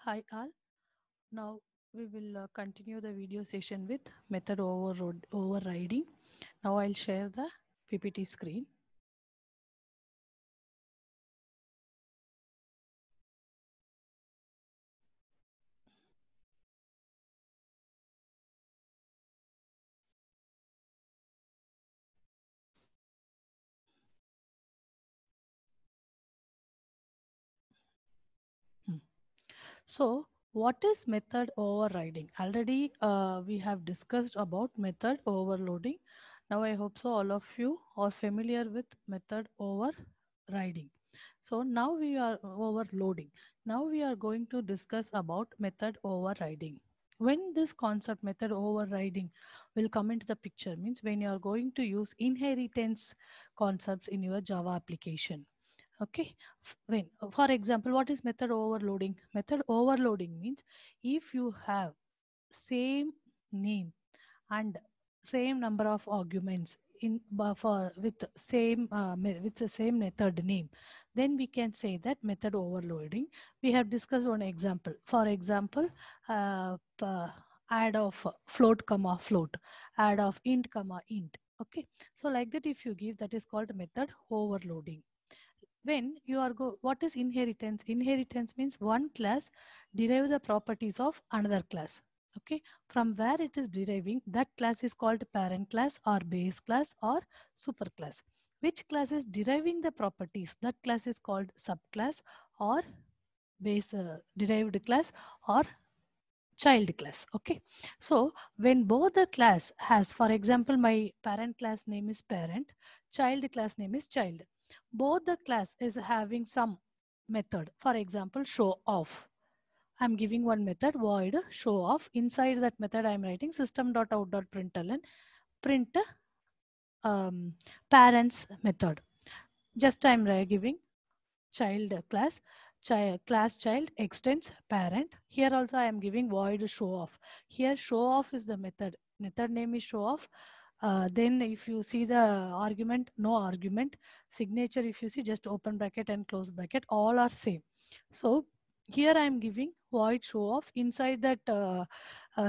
Hi all. Now we will continue the video session with method overriding. Now I'll share the PPT screen. Hmm. So what is method overriding? Already we have discussed about method overloading. Now I hope so all of you are familiar with method overriding. So now we are overloading. Now we are going to discuss about method overriding. When this concept method overriding will come into the picture means when you are going to use inheritance concepts in your Java application. Okay, when for example, what is method overloading? Method overloading means if you have same name and same number of arguments in for with same with the same method name, then we can say that method overloading. We have discussed one example. For example, add of float comma float, add of int comma int. Okay, so like that if you give, that is called method overloading. When you are what is inheritance? Inheritance means one class derive the properties of another class. Okay, from where it is deriving, that class is called parent class or base class or superclass. Which class is deriving the properties, that class is called subclass or base derived class or child class. Okay, so when both the class has, for example, my parent class name is parent, child class name is child, both the class is having some method. For example, show off, I'm giving one method void show off. Inside that method I'm writing system.out.println print parents method. Just I'm giving child class, class child extends parent. Here also I am giving void show off. Here show off is the method name is show off. Then if you see the argument, no argument, signature, if you see just open bracket and close bracket, all are same. So here I am giving void show off. Inside that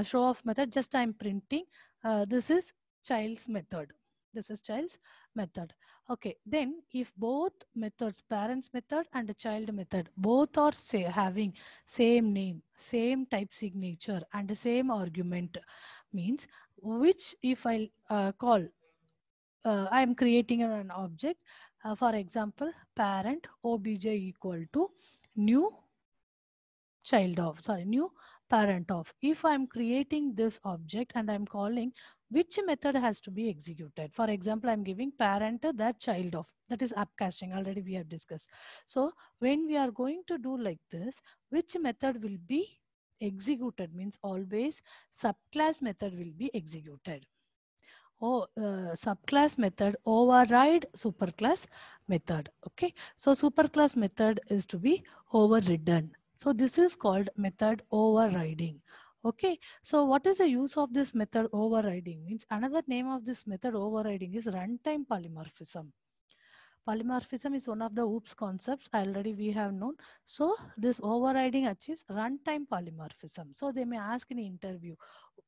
show off method, just I am printing this is child's method. This is child's method. Okay, then if both methods, parents method and the child method, both are having same name, same type signature and the same argument, means which if I call, I am creating an object, for example, parent obj equal to new child of, sorry, new parent of. If I'm creating this object and I'm calling, which method has to be executed? For example, I'm giving parent that child of, that is upcasting, already we have discussed. So when we are going to do like this, which method will be executed means always subclass method will be executed. Oh, subclass method override superclass method. Okay, so superclass method is to be overridden. So this is called method overriding. Okay, so what is the use of this method overriding? Means another name of this method overriding is runtime polymorphism. Polymorphism is one of the OOPS concepts already we have known. So this overriding achieves runtime polymorphism. So they may ask in interview,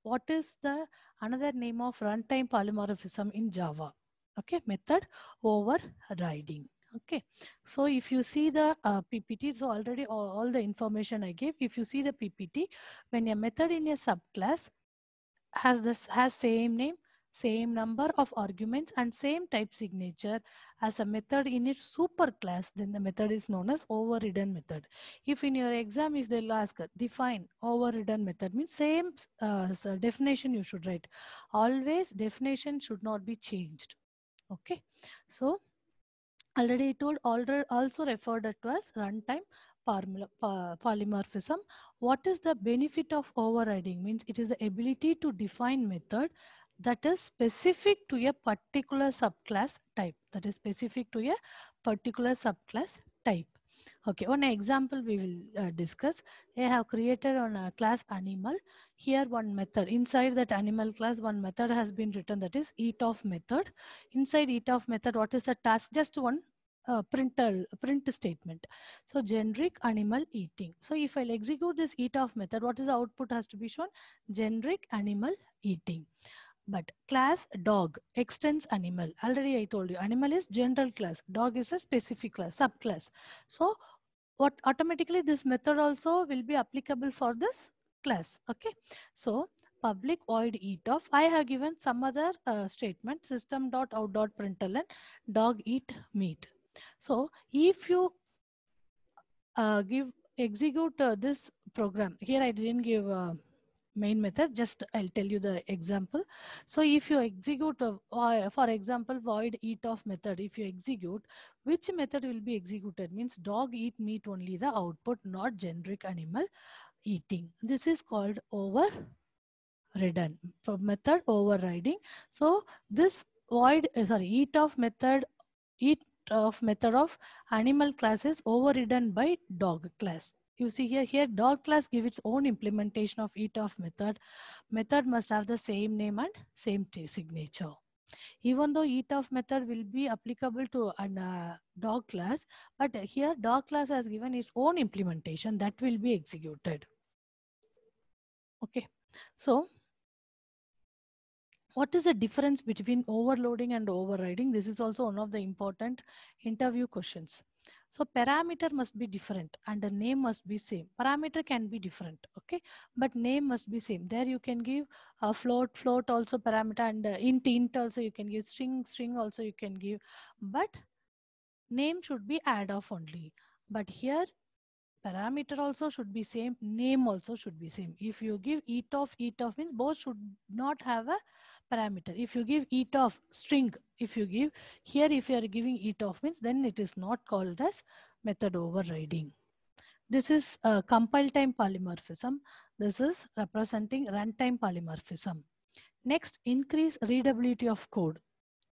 what is the another name of runtime polymorphism in Java? Okay, method overriding. Okay, so if you see the PPT, so already all the information I gave, if you see the PPT, when a method in a subclass has same name, same number of arguments and same type signature as a method in its superclass, then the method is known as overridden method. If in your exam, if they'll ask define overridden method, means same so definition you should write. Always definition should not be changed. Okay, so already I told, already also referred to as runtime polymorphism. What is the benefit of overriding? Means it is the ability to define method that is specific to a particular subclass type. That is specific to a particular subclass type. Okay, one example we will discuss. I have created on a class animal. Here one method. Inside that animal class, one method has been written, that is eat of method. Inside eat of method, what is the task? Just one print statement. So generic animal eating. So if I'll execute this eat of method, what is the output has to be shown? Generic animal eating. But class dog extends animal. Already I told you animal is general class. Dog is a specific class, subclass. So what automatically this method also will be applicable for this class. Okay. So public void eat of. I have given some other statement system.out.println dog eat meat. So if you execute this program here, I didn't give main method, just I'll tell you the example. So if you execute for example void eat of method, if you execute, which method will be executed? Means dog eat meat only the output, not generic animal eating. This is called overridden for method overriding. So this void eat of method of animal class is overridden by dog class. You see here dog class give its own implementation of eat of method. Method must have the same name and same signature. Even though eat of method will be applicable to a dog class, but here dog class has given its own implementation that will be executed. Okay, so what is the difference between overloading and overriding? This is also one of the important interview questions. So parameter must be different and the name must be same. Parameter can be different, okay, but name must be same. There you can give a float also parameter, and int also you can give, string also you can give, but name should be add off only. But here parameter also should be same, name also should be same. If you give eat of means both should not have a parameter. If you give eat of string, if you give here, if you are giving eat of means, then it is not called as method overriding. This is compile time polymorphism. This is representing runtime polymorphism. Next, increase readability of code.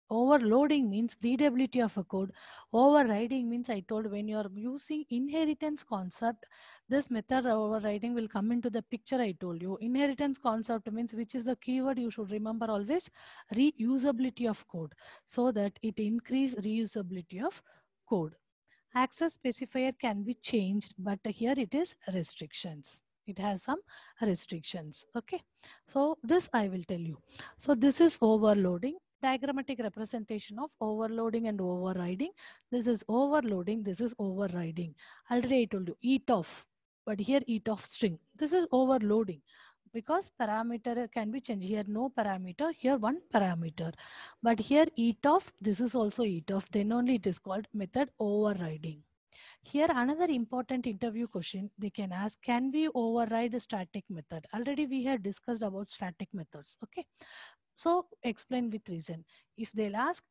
Overloading means readability of a code. Overriding means, I told, when you are using inheritance concept, this method overriding will come into the picture. I told you inheritance concept means, which is the keyword you should remember always, reusability of code, so that it increase reusability of code. Access specifier can be changed, but here it is restrictions. It has some restrictions. Okay, so this I will tell you. So this is overloading, diagrammatic representation of overloading and overriding. This is overloading, this is overriding. Already I told you eat of, but here eat of string. This is overloading because parameter can be changed. Here no parameter, here one parameter. But here eat of, this is also eat of, then only it is called method overriding. Here another important interview question they can ask, can we override a static method? Already we have discussed about static methods. Okay, so explain with reason. If they'll ask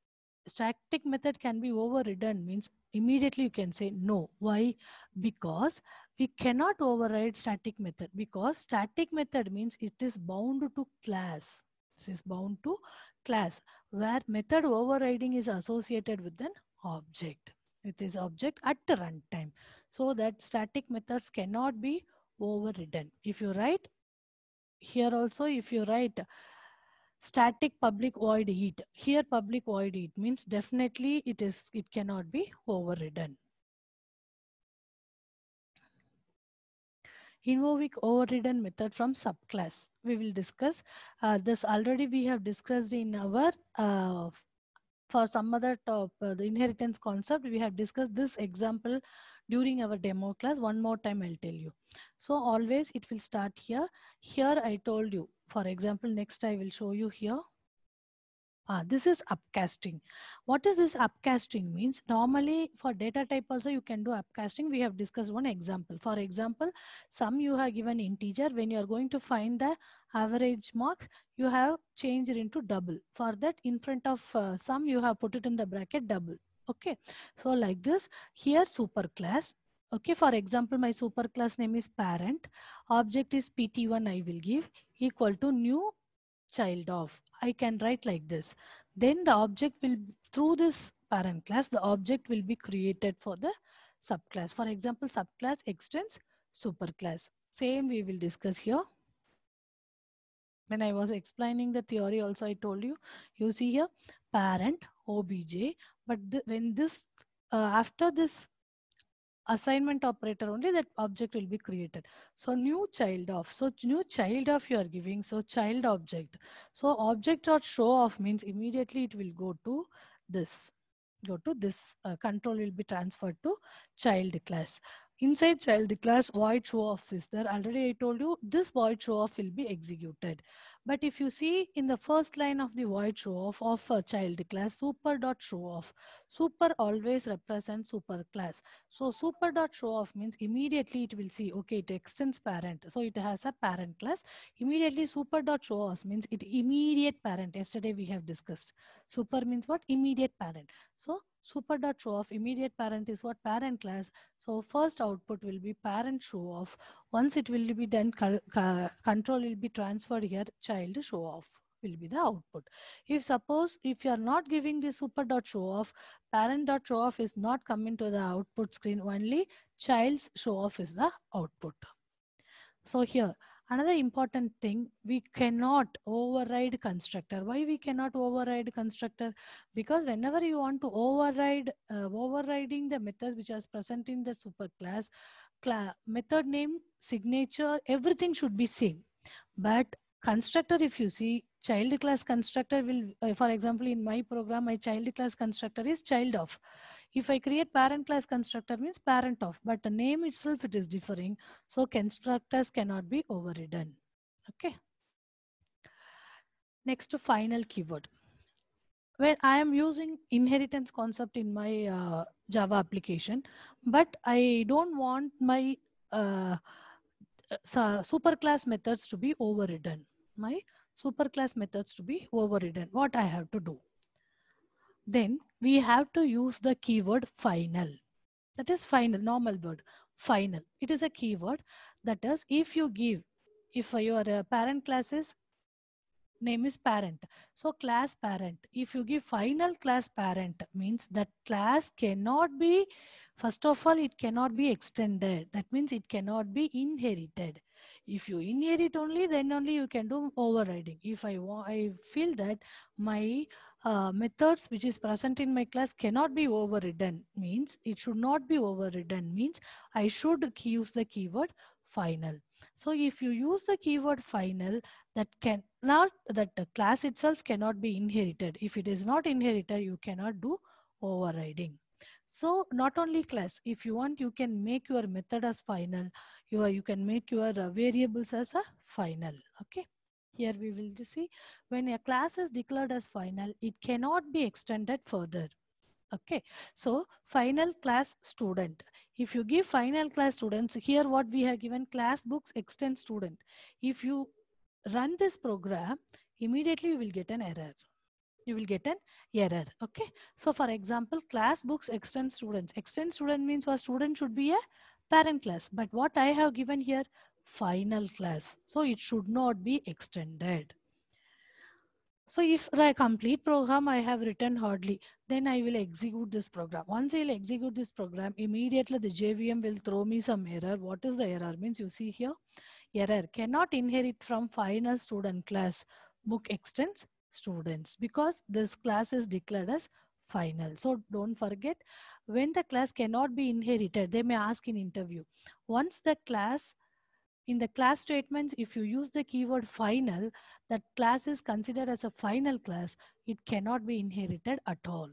static method can be overridden, means immediately you can say no. Why? Because we cannot override static method, because static method means it is bound to class. It is bound to class, where method overriding is associated with an object, with this object at the runtime, so that static methods cannot be overridden. If you write here also, if you write static public void heat, here public void heat means definitely it cannot be overridden. Invoke overridden method from subclass. We will discuss this already. We have discussed in our for some other the inheritance concept. We have discussed this example during our demo class. One more time I'll tell you. So always it will start here. Here I told you. For example, next I will show you here. This is upcasting. What is this upcasting means? Normally for data type also you can do upcasting. We have discussed one example. For example, sum you have given integer. When you are going to find the average marks, you have changed it into double. For that, in front of sum you have put it in the bracket double. Okay, so like this here superclass. Okay, for example, my superclass name is parent. Object is pt1. I will give equal to new child of. I can write like this. Then the object will, through this parent class, the object will be created for the subclass. For example, subclass extends superclass. Same we will discuss here. When I was explaining the theory also, I told you, you see here parent obj, but when this after this assignment operator only that object will be created. So new child of, so new child of you are giving, so child object. So object dot show off means immediately it will go to this control will be transferred to child class. Inside child class void show off is there. Already I told you this void show off will be executed. But if you see in the first line of the void show off of a child class, super dot show off, super always represents super class. So super dot show off means immediately it will see, okay, it extends parent. So it has a parent class. Immediately super dot show off means it immediate parent. Yesterday we have discussed. Super means what? Immediate parent. So super dot show off immediate parent is what? Parent class. So first output will be parent show off. Once it will be done, control will be transferred here, child show off will be the output. If suppose if you are not giving the super dot show off, parent dot show off is not coming to the output screen, only child's show off is the output. So here another important thing, we cannot override constructor. Why we cannot override constructor? Because whenever you want to override overriding the methods which are present in the superclass, method name, signature, everything should be same. But constructor, if you see, child class constructor will, for example, in my program, my child class constructor is child of. If I create parent class constructor means parent of, but the name itself it is differing. So constructors cannot be overridden. Okay. Next to final keyword. When I am using inheritance concept in my Java application, but I don't want my superclass methods to be overridden. My superclass methods to be overridden. What I have to do? Then we have to use the keyword final. That is final, normal word, final. It is a keyword. That is, if you give, if your parent class is name is parent, so class parent, if you give final class parent means that class cannot be, first of all it cannot be extended, that means it cannot be inherited. If you inherit only, then only you can do overriding. If I feel that my methods which is present in my class cannot be overridden, means it should not be overridden, means I should use the keyword final. So if you use the keyword final, that can not, that the class itself cannot be inherited. If it is not inherited, you cannot do overriding. So not only class, if you want, you can make your method as final. You can make your variables as a final. Okay. Here we will just see, when a class is declared as final, it cannot be extended further. Okay, so final class student. If you give final class students, here what we have given, class books extend student. If you run this program, immediately you will get an error. You will get an error. Okay, so for example, class books extend students. Extend student means what? Student should be a parent class. But what I have given here, final class. So it should not be extended. So if a complete program I have written hardly, then I will execute this program. Once I will execute this program, immediately the JVM will throw me some error. What is the error? Means you see here, error cannot inherit from final student class book extends students, because this class is declared as final. So don't forget, when the class cannot be inherited, they may ask in interview. Once the class, in the class statements, if you use the keyword final, that class is considered as a final class. It cannot be inherited at all.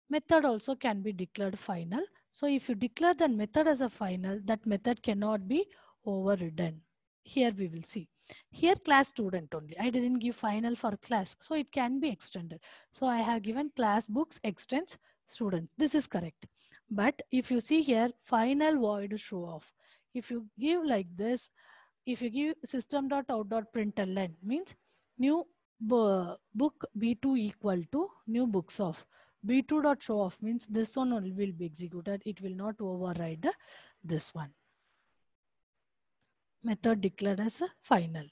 Method also can be declared final. So if you declare the method as a final, that method cannot be overridden. Here we will see. Here class student only. I didn't give final for class, so it can be extended. So I have given class books extends students. This is correct. But if you see here, final void show off. If you give like this, if you give system.out.println means new book B2 equal to new books of. B2 dot show off means this one will be executed. It will not override this one. Method declared as a final.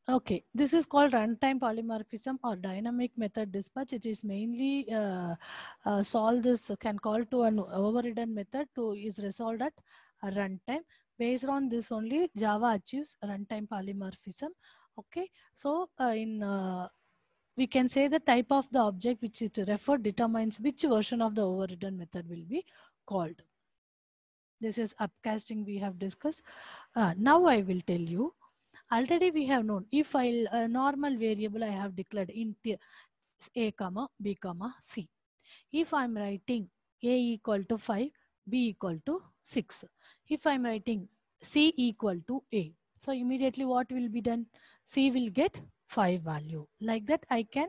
Okay, this is called runtime polymorphism or dynamic method dispatch. It is mainly solve this, can call to an overridden method to is resolved at a runtime. Based on this only, Java achieves runtime polymorphism. Okay, so in we can say the type of the object which is referred determines which version of the overridden method will be called. This is upcasting we have discussed. Now I will tell you. Already we have known if I a normal variable I have declared int a comma b comma c. If I'm writing a equal to 5, b equal to 6. If I'm writing c equal to a, so immediately what will be done? C will get 5 value. Like that I can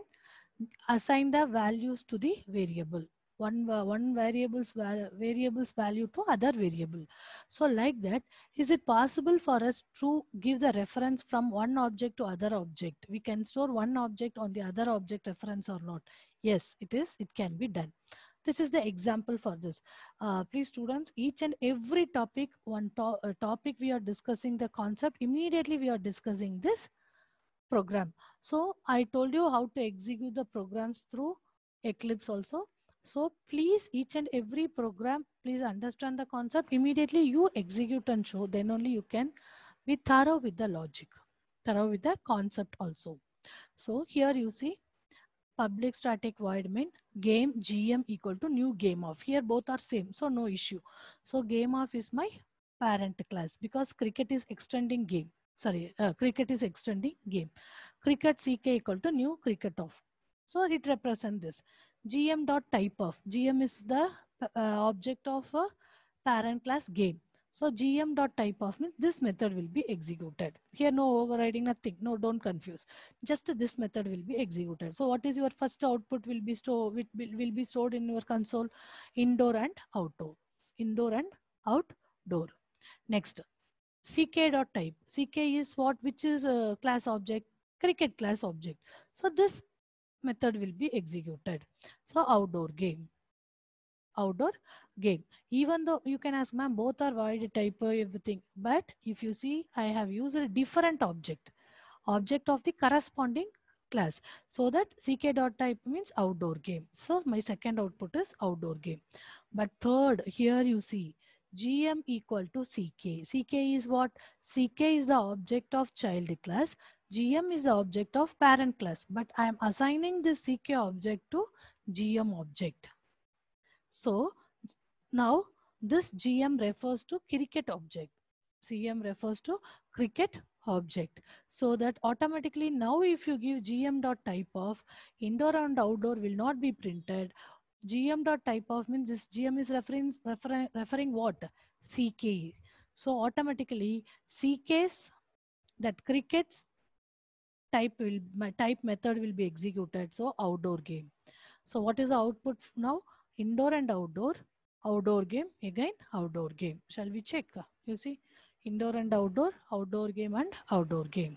assign the values to the variable. One variable's value to other variable. So like that, is it possible for us to give the reference from one object to other object? We can store one object on the other object reference or not? Yes, it is. It can be done. This is the example for this. Please students, each and every topic, topic we are discussing the concept, immediately we are discussing this program. So I told you how to execute the programs through Eclipse also. So please, each and every program, please understand the concept. Immediately you execute and show, then only you can be thorough with the logic, thorough with the concept also. So here you see public static void main game gm equal to new game of. Here both are same, so no issue. So game of is my parent class because cricket is extending game. Sorry, cricket is extending game. Cricket ck equal to new cricket of. So it represents this. Gm dot type of. Gm is the object of a parent class game. So gm dot type of means this method will be executed. Here no overriding, nothing. No, don't confuse. Just this method will be executed. So what is your first output will be stored in your console? Indoor and outdoor. Indoor and outdoor. Next, ck dot type. Ck is what? Which is a class object? Cricket class object. So this method will be executed. So outdoor game. Outdoor game. Even though you can ask, ma'am, both are void type everything. But if you see, I have used a different object of the corresponding class. So that ck dot type means outdoor game. So my second output is outdoor game. But third, here you see gm equal to ck. Ck is what? Ck is the object of child class. GM is the object of parent class. But I am assigning this ck object to GM object. So now this GM refers to cricket object. CM refers to cricket object. So that automatically now if you give GM dot type of, indoor and outdoor will not be printed. GM dot type of means this GM is referring what? CK. So automatically CK's, that cricket's type method will be executed. So outdoor game. So what is the output now? Indoor and outdoor game, again outdoor game. Shall we check? You see, indoor and outdoor game and outdoor game.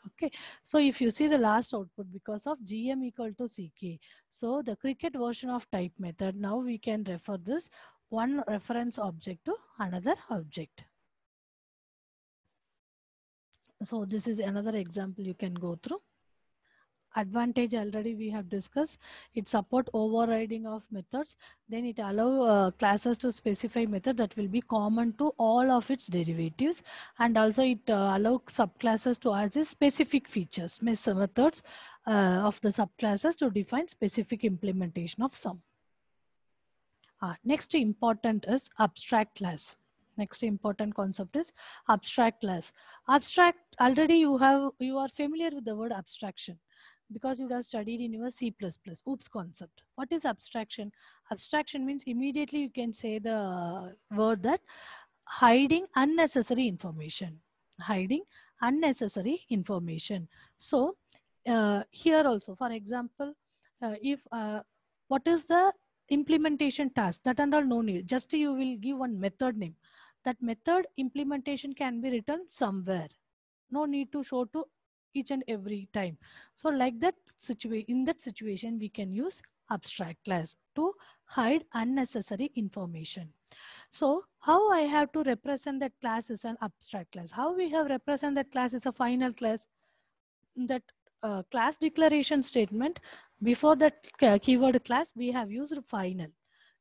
Okay, so if you see the last output because of GM equal to CK. So the cricket version of type method, now we can refer this one reference object to another object. So this is another example you can go through. Advantage already we have discussed. It support overriding of methods. Then it allow classes to specify method that will be common to all of its derivatives, and also it allow subclasses to add specific features, methods of the subclasses to define specific implementation of some. Next important is abstract class. Next important concept is abstract class. Abstract, already you are familiar with the word abstraction because you have studied in your C++, OOPS concept. What is abstraction? Abstraction means immediately you can say the word that hiding unnecessary information. Hiding unnecessary information. So here also, for example, if what is the implementation task, that and all no need. Just you will give one method name. That method implementation can be written somewhere. No need to show to each and every time. So like that in that situation, we can use abstract class to hide unnecessary information. So how I have to represent that class is an abstract class? How we have represent that class is a final class? That class declaration statement, before that keyword class, we have used final.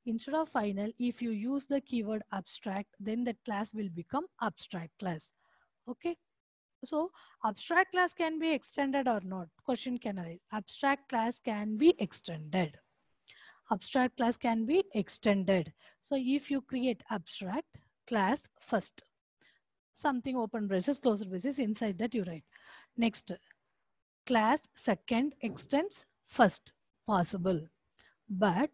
Instead of final, if you use the keyword abstract, then that class will become abstract class. Okay. So abstract class can be extended or not? Question can arise. Abstract class can be extended. Abstract class can be extended. So if you create abstract class first, something open braces, closed braces, inside that you write. Next, class second extends first, possible. But,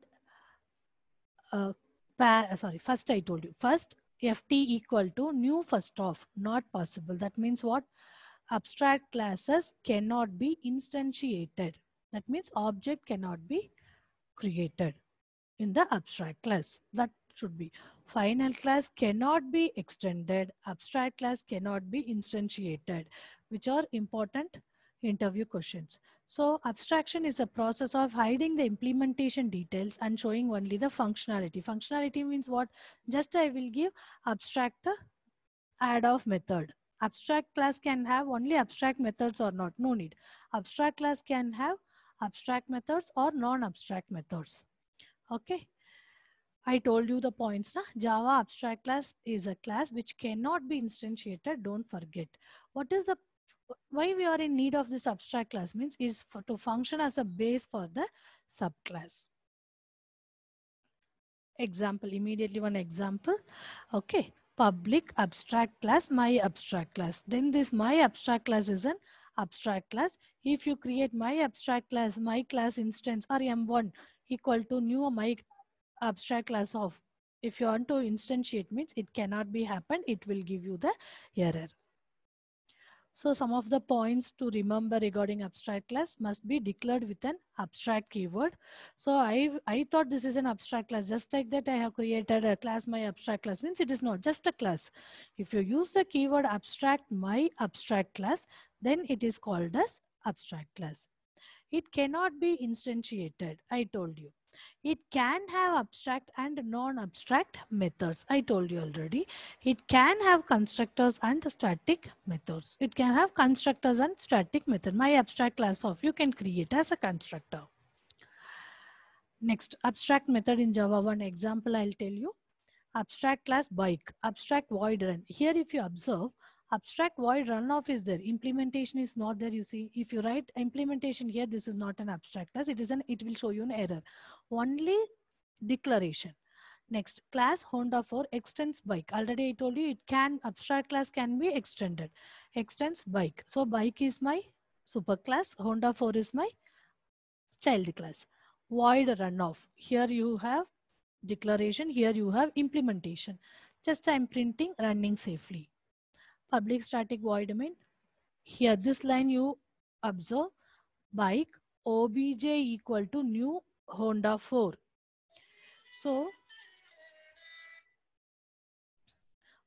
first I told you, first ft equal to new first of, not possible. That means what? Abstract classes cannot be instantiated. That means object cannot be created in the abstract class. That should be. Final class cannot be extended. Abstract class cannot be instantiated, which are important interview questions. So abstraction is a process of hiding the implementation details and showing only the functionality. Functionality means what? Just I will give abstract add of method. Abstract class can have only abstract methods or not. No need. Abstract class can have abstract methods or non-abstract methods. Okay. I told you the points. Na? Java abstract class is a class which cannot be instantiated. Don't forget. What is the why we are in need of this abstract class means is for, to function as a base for the subclass. Example, immediately one example. Okay, public abstract class, my abstract class. Then this my abstract class is an abstract class. If you create my abstract class, my class instance or M1 equal to new my abstract class of, if you want to instantiate means it cannot be happened, it will give you the error. So some of the points to remember regarding abstract class must be declared with an abstract keyword. So I thought this is an abstract class. Just like that I have created a class my abstract class means it is not just a class. If you use the keyword abstract my abstract class, then it is called as abstract class. It cannot be instantiated, I told you. It can have abstract and non-abstract methods. I told you already. It can have constructors and static methods. It can have constructors and static method. My abstract class of you can create as a constructor. Next, abstract method in Java 1 example I'll tell you. Abstract class bike, abstract void run. Here if you observe, abstract void runoff is there. Implementation is not there, you see. If you write implementation here, this is not an abstract class. It will show you an error. Only declaration. Next, class Honda 4 extends bike. Already I told you abstract class can be extended. Extends bike. So bike is my super class. Honda 4 is my child class. Void runoff. Here you have declaration, here you have implementation. Just I'm printing running safely. Public static void main. Here this line you observe, bike obj equal to new Honda 4. So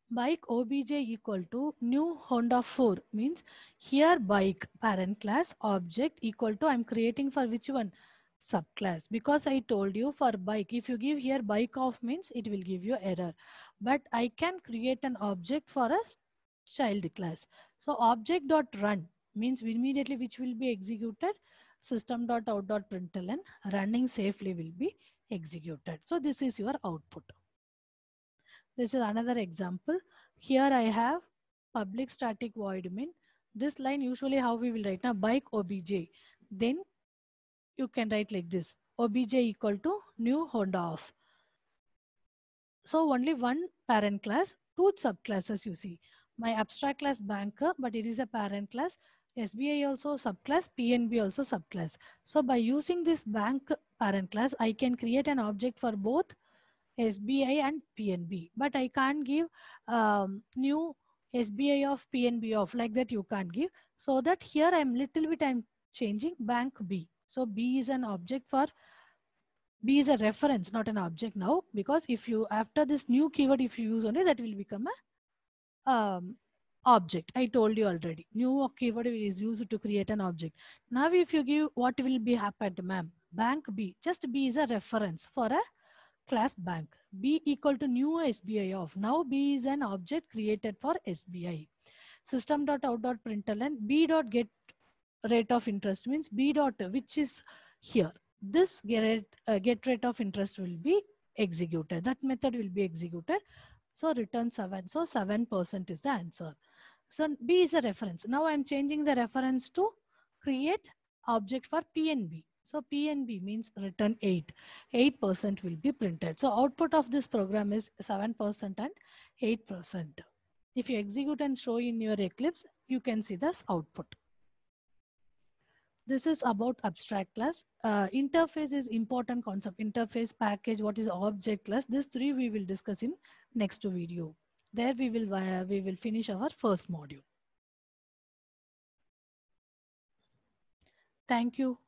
bike obj equal to new Honda 4 means here bike parent class object equal to I'm creating for which one? Subclass, because I told you for bike, if you give here bike of means it will give you error, but I can create an object for a child class. So object dot run means immediately which will be executed, system dot out dot println running safely will be executed. So this is your output. This is another example. Here I have public static void main. This line usually how we will write now, bike obj. Then you can write like this, obj equal to new Honda of. So only one parent class, two subclasses you see. My abstract class banker, but it is a parent class. SBI also subclass, PNB also subclass. So by using this bank parent class, I can create an object for both SBI and PNB. But I can't give new SBI of PNB of, like that you can't give. So that here I'm changing bank B. So B is an object for, B is a reference, not an object now, because if you, after this new keyword, if you use only, that will become a object. I told you already, new keyword is used to create an object. Now if you give, what will be happened, ma'am? Bank B, just B is a reference for a class bank. B equal to new SBI of. Now B is an object created for SBI. System dot out dot println B dot get rate of interest means B dot, which is here. This get rate of interest will be executed. That method will be executed. So return 7. So 7% is the answer. So B is a reference. Now I'm changing the reference to create object for PNB. So PNB means return 8. 8% will be printed. So output of this program is 7% and 8%. If you execute and show in your Eclipse, you can see this output. This is about abstract class. Interface is important concept. Interface, package, what is object class. These three we will discuss in next video. There we will finish our first module. Thank you.